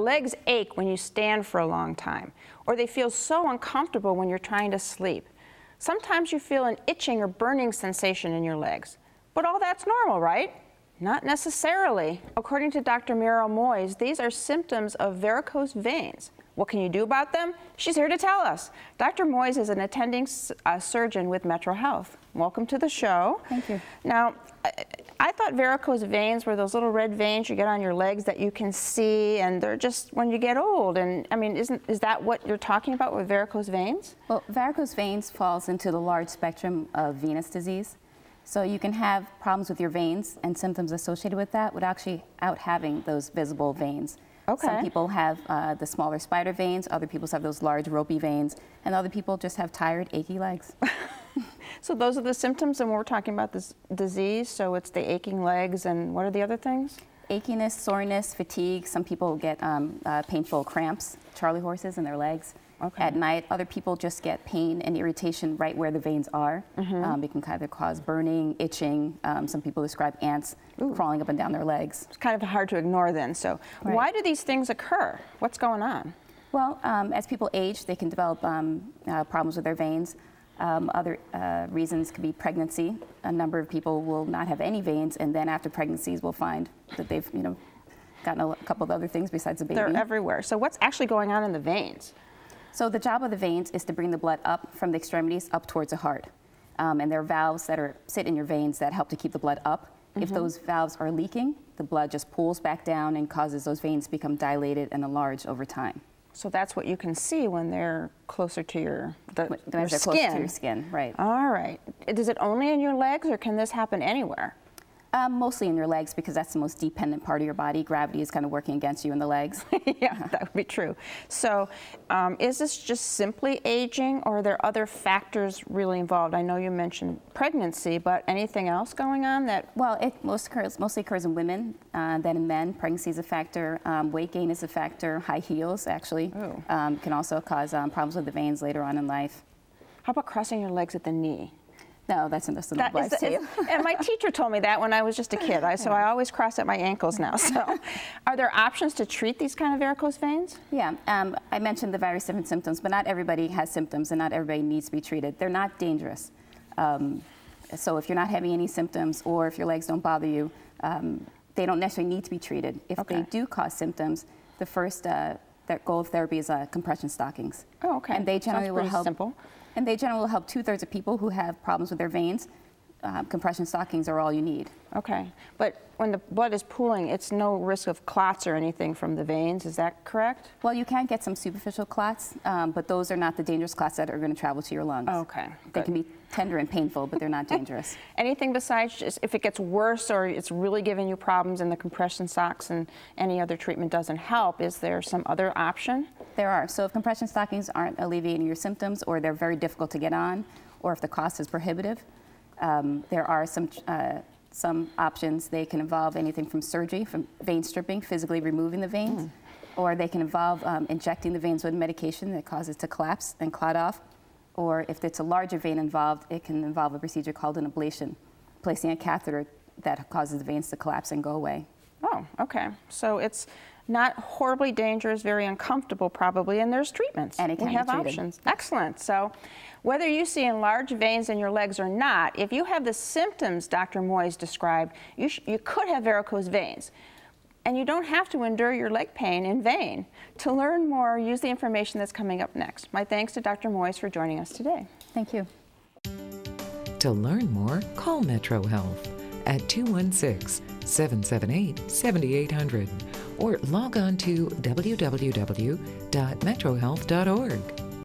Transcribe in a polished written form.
legs ache when you stand for a long time, or they feel so uncomfortable when you're trying to sleep. Sometimes you feel an itching or burning sensation in your legs. But all that's normal, right? Not necessarily. According to Dr. Mirelle Moise, these are symptoms of varicose veins. What can you do about them? She's here to tell us. Dr. Moise is an attending surgeon with MetroHealth. Welcome to the show. Thank you. Now, I thought varicose veins were those little red veins you get on your legs that you can see, and they're just when you get old. And I mean, is that what you're talking about with varicose veins? Well, varicose veins falls into the large spectrum of venous disease. So you can have problems with your veins and symptoms associated with that without having those visible veins. Okay. Some people have the smaller spider veins, other people have those large ropey veins, and other people just have tired, achy legs. So those are the symptoms, and we're talking about this disease, so it's the aching legs, and what are the other things? Achiness, soreness, fatigue. Some people get painful cramps, Charlie horses in their legs. Okay. At night, other people just get pain and irritation right where the veins are. It can either cause burning, itching. Some people describe ants crawling up and down their legs. It's kind of hard to ignore then. So why do these things occur? What's going on? Well, as people age, they can develop problems with their veins. Other reasons could be pregnancy. A number of people will not have any veins, and then after pregnancies, we'll find that they've gotten a couple of other things besides a baby. They're everywhere. So what's actually going on in the veins? So the job of the veins is to bring the blood up from the extremities up towards the heart. And there are valves that sit in your veins that help to keep the blood up. If those valves are leaking, the blood just pulls back down and causes those veins to become dilated and enlarged over time. So that's what you can see when they're closer to your skin. Closer to your skin, right. All right. Is it only in your legs, or can this happen anywhere? Mostly in your legs, because that's the most dependent part of your body. Gravity is kind of working against you in the legs. Yeah, that would be true. So is this just simply aging, or are there other factors really involved? I know you mentioned pregnancy, but anything else going on that? Well, it mostly occurs in women than in men. Pregnancy is a factor. Weight gain is a factor. High heels, actually, can also cause problems with the veins later on in life. How about crossing your legs at the knee? No, that's in the life too. And my teacher told me that when I was just a kid, so I always cross at my ankles now. So are there options to treat these kind of varicose veins? Yeah, I mentioned the various different symptoms, but not everybody has symptoms and not everybody needs to be treated. They're not dangerous. So if you're not having any symptoms, or if your legs don't bother you, they don't necessarily need to be treated. If they do cause symptoms, the first goal of therapy is compression stockings. Oh, okay. And they generally will help. Simple. And they generally will help 2/3 of people who have problems with their veins. Compression stockings are all you need. Okay, but when the blood is pooling, it's no risk of clots or anything from the veins, is that correct? Well, you can get some superficial clots, but those are not the dangerous clots that are going to travel to your lungs. Okay, They can be tender and painful, but they're not dangerous. Anything besides just if it gets worse or it's really giving you problems and the compression socks and any other treatment doesn't help, is there some other option? There are. So if compression stockings aren't alleviating your symptoms, or they're very difficult to get on, or if the cost is prohibitive, there are some options. They can involve anything from surgery, from vein stripping, physically removing the veins, or they can involve injecting the veins with medication that causes it to collapse and clot off, or if it's a larger vein involved, it can involve a procedure called an ablation, placing a catheter that causes the veins to collapse and go away. Oh, okay. So it's not horribly dangerous, very uncomfortable probably, and there's treatments. And it can we have be treated. options. Excellent. So whether you see enlarged veins in your legs or not, if you have the symptoms Dr. Moise described, you could have varicose veins. And you don't have to endure your leg pain in vain. To learn more, use the information that's coming up next. My thanks to Dr. Moise for joining us today. Thank you. To learn more, call MetroHealth at 216-778-7800 or log on to www.metrohealth.org.